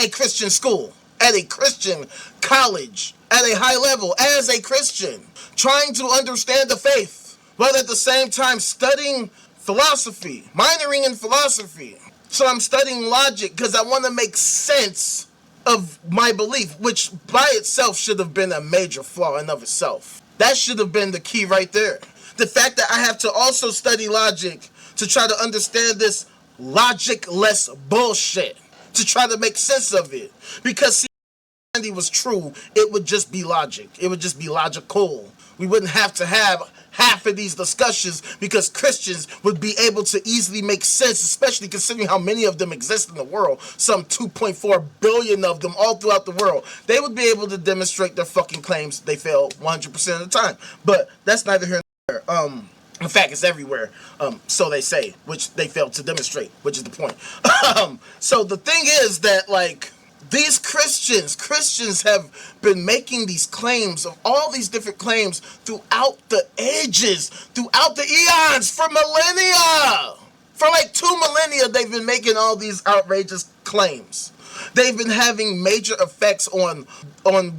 a Christian school, at a Christian college, at a high level, as a Christian, trying to understand the faith, but at the same time studying philosophy, minoring in philosophy. So I'm studying logic because I want to make sense of my belief, which by itself should have been a major flaw in of itself. That should have been the key right there. The fact that I have to also study logic to try to understand this logic-less bullshit, to try to make sense of it. Because see, if Christianity was true, it would just be logic. It would just be logical. We wouldn't have to have half of these discussions because Christians would be able to easily make sense, especially considering how many of them exist in the world. Some 2.4 billion of them all throughout the world. They would be able to demonstrate their fucking claims. They fail 100% of the time. But that's neither here nor there. In fact, it's everywhere, so they say, which they fail to demonstrate, which is the point. So the thing is that, like, these Christians have been making these claims of all these different claims throughout the ages, throughout the eons, for millennia. For like 2 millennia, they've been making all these outrageous claims. They've been having major effects on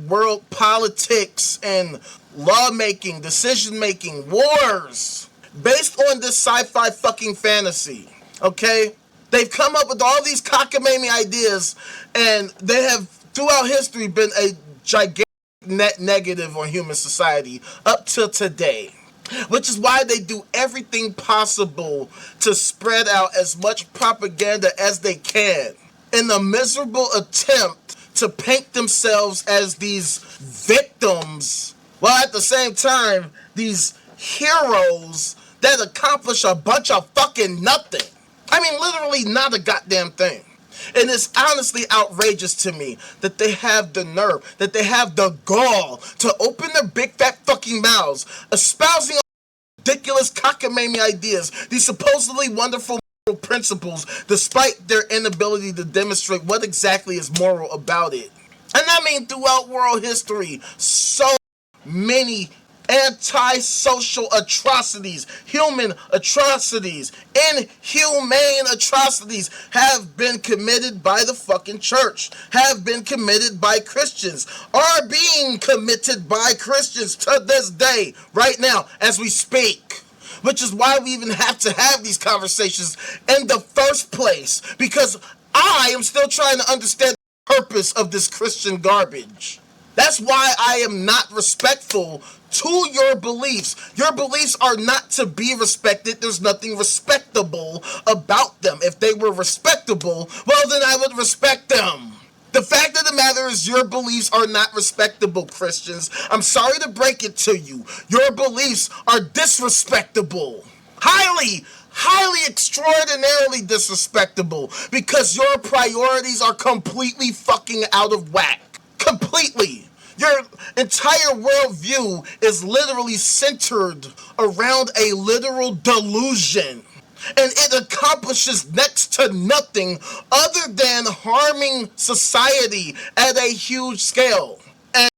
world politics and lawmaking, decision-making, wars, based on this sci-fi fucking fantasy, okay? They've come up with all these cockamamie ideas, and they have, throughout history, been a gigantic net negative on human society up till today. Which is why they do everything possible to spread out as much propaganda as they can in a miserable attempt to paint themselves as these victims, while at the same time, these heroes that accomplish a bunch of fucking nothing. I mean, literally not a goddamn thing. And it's honestly outrageous to me that they have the nerve, that they have the gall to open their big fat fucking mouths, espousing ridiculous cockamamie ideas, these supposedly wonderful moral principles, despite their inability to demonstrate what exactly is moral about it. And I mean, throughout world history, so many anti-social atrocities, human atrocities, inhumane atrocities have been committed by the fucking church, have been committed by Christians, are being committed by Christians to this day, right now, as we speak. Which is why we even have to have these conversations in the first place, because I am still trying to understand the purpose of this Christian garbage. That's why I am not respectful to your beliefs. Your beliefs are not to be respected. There's nothing respectable about them. If they were respectable, well, then I would respect them. The fact of the matter is your beliefs are not respectable, Christians. I'm sorry to break it to you. Your beliefs are disrespectable. Highly extraordinarily disrespectable, because your priorities are completely fucking out of whack. Completely. Your entire worldview is literally centered around a literal delusion. And it accomplishes next to nothing other than harming society at a huge scale. And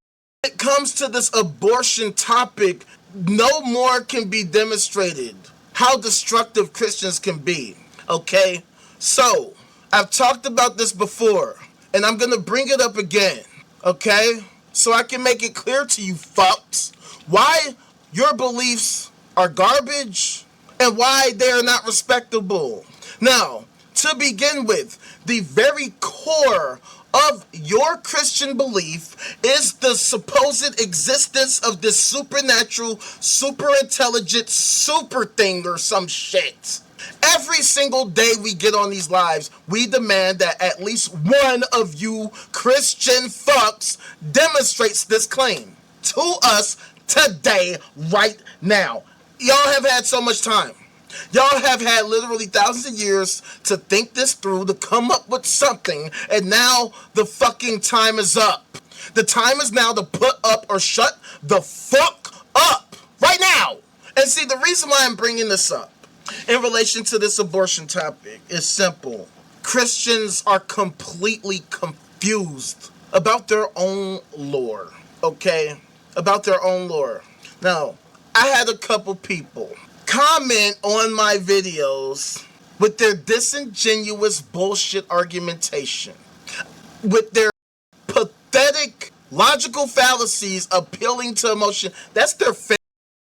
when it comes to this abortion topic, no more can be demonstrated how destructive Christians can be. Okay? So, I've talked about this before, and I'm going to bring it up again. Okay? So I can make it clear to you fucks why your beliefs are garbage and why they are not respectable. Now, to begin with, the very core of your Christian belief is the supposed existence of this supernatural, super intelligent, super thing or some shit. Every single day we get on these lives, we demand that at least one of you Christian fucks demonstrates this claim to us today, right now. Y'all have had so much time. Y'all have had literally thousands of years to think this through, to come up with something, and now the fucking time is up. The time is now to put up or shut the fuck up right now. And see, the reason why I'm bringing this up in relation to this abortion topic is simple. Christians are completely confused about their own lore, okay? About their own lore. Now, I had a couple people comment on my videos with their disingenuous bullshit argumentation. with their pathetic logical fallacies appealing to emotion. That's their favorite.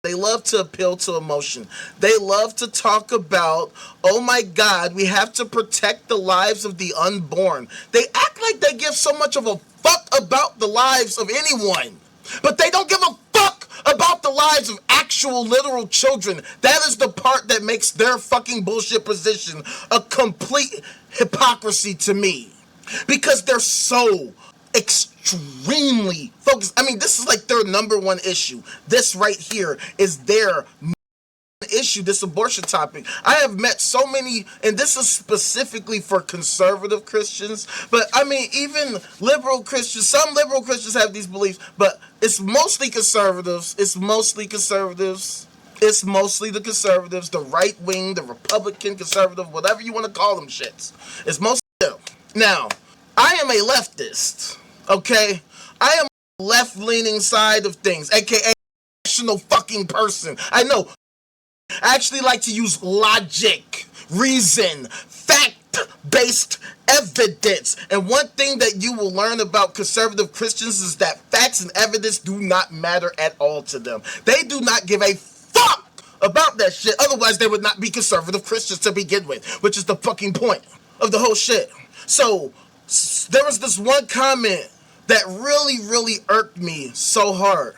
They love to appeal to emotion. They love to talk about, oh my God, we have to protect the lives of the unborn. They act like they give so much of a fuck about the lives of anyone, but they don't give a fuck about the lives of actual literal children. That is the part that makes their fucking bullshit position a complete hypocrisy to me, because they're so extremely focused. I mean, this is like their number one issue. This right here is their issue, this abortion topic. I have met so many, and this is specifically for conservative Christians, but I mean, even liberal Christians, some liberal Christians have these beliefs, but it's mostly conservatives. It's mostly the conservatives, the right wing, the Republican conservative, whatever you want to call them shits. It's mostly them. Now, I am a leftist, okay? I am a left-leaning side of things, aka rational fucking person. I know. I actually like to use logic, reason, fact-based evidence. And one thing that you will learn about conservative Christians is that facts and evidence do not matter at all to them. They do not give a fuck about that shit. Otherwise, they would not be conservative Christians to begin with, which is the fucking point of the whole shit. So, there was this one comment that really irked me so hard,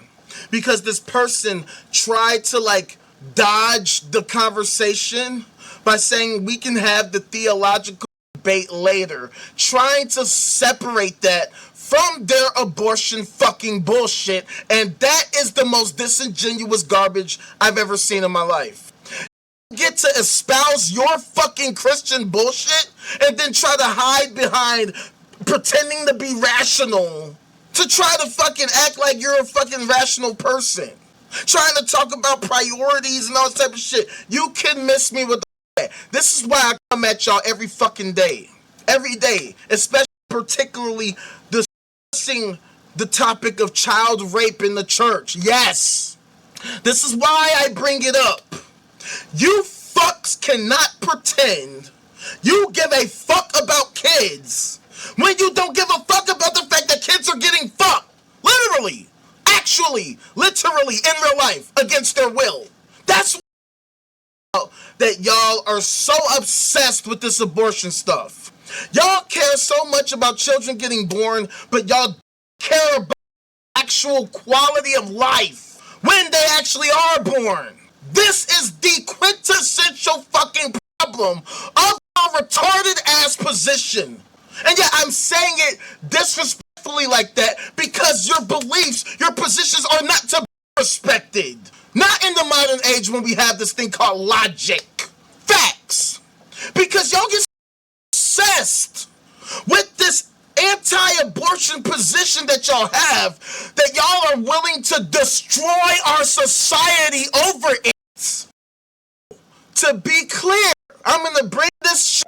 because this person tried to like dodge the conversation by saying we can have the theological debate later, trying to separate that from their abortion fucking bullshit, and that is the most disingenuous garbage I've ever seen in my life. Get to espouse your fucking Christian bullshit and then try to hide behind pretending to be rational, to try to fucking act like you're a fucking rational person, trying to talk about priorities and all this type of shit. You can miss me with that. This is why I come at y'all every fucking day, especially particularly discussing the topic of child rape in the church. Yes, this is why I bring it up. You fucks cannot pretend you give a fuck about kids when you don't give a fuck about the fact that kids are getting fucked. Literally. Actually. Literally in real life. Against their will. That's why that y'all are so obsessed with this abortion stuff. Y'all care so much about children getting born, but y'all care about actual quality of life when they actually are born. This is the quintessential fucking problem of a retarded ass position. And yeah, I'm saying it disrespectfully like that because your beliefs, your positions are not to be respected. Not in the modern age when we have this thing called logic. Facts. Because y'all get obsessed with this anti-abortion position that y'all have, that y'all are willing to destroy our society over it. To be clear, I'm gonna bring this shit